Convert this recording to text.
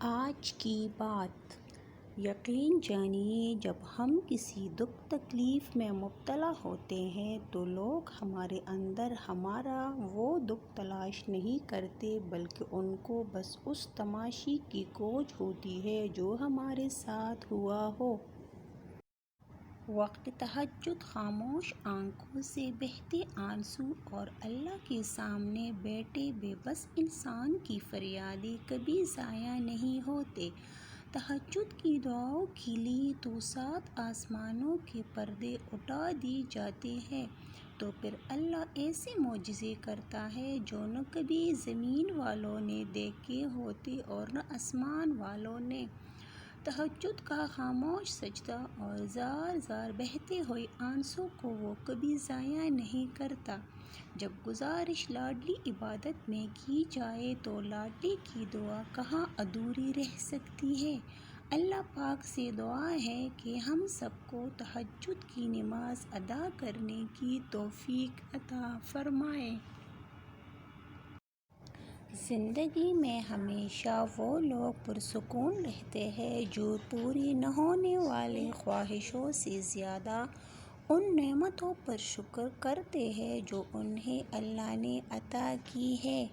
آج کی بات۔ یقین جانیے، جب ہم کسی دکھ تکلیف میں مبتلا ہوتے ہیں تو لوگ ہمارے اندر ہمارا وہ دکھ تلاش نہیں کرتے، بلکہ ان کو بس اس تماشی کی کھوج ہوتی ہے جو ہمارے ساتھ ہوا ہو۔ وقت تہجد خاموش آنکھوں سے بہتے آنسو اور اللہ کے سامنے بیٹھے بے بس انسان کی فریادیں کبھی ضائع نہیں ہوتے۔ تہجد کی دعاؤں کے لیے تو 7 آسمانوں کے پردے اٹھا دیے جاتے ہیں، تو پھر اللہ ایسے معجزے کرتا ہے جو نہ کبھی زمین والوں نے دیکھے ہوتے اور نہ آسمان والوں نے۔ تہجد کا خاموش سجدہ اور زار زار بہتے ہوئے آنسو کو وہ کبھی ضائع نہیں کرتا۔ جب گزارش لاڈلی عبادت میں کی جائے تو لاڈلی کی دعا کہاں ادھوری رہ سکتی ہے۔ اللہ پاک سے دعا ہے کہ ہم سب کو تہجد کی نماز ادا کرنے کی توفیق عطا فرمائے۔ زندگی میں ہمیشہ وہ لوگ پرسکون رہتے ہیں جو پوری نہ ہونے والی خواہشوں سے زیادہ ان نعمتوں پر شکر کرتے ہیں جو انہیں اللہ نے عطا کی ہیں۔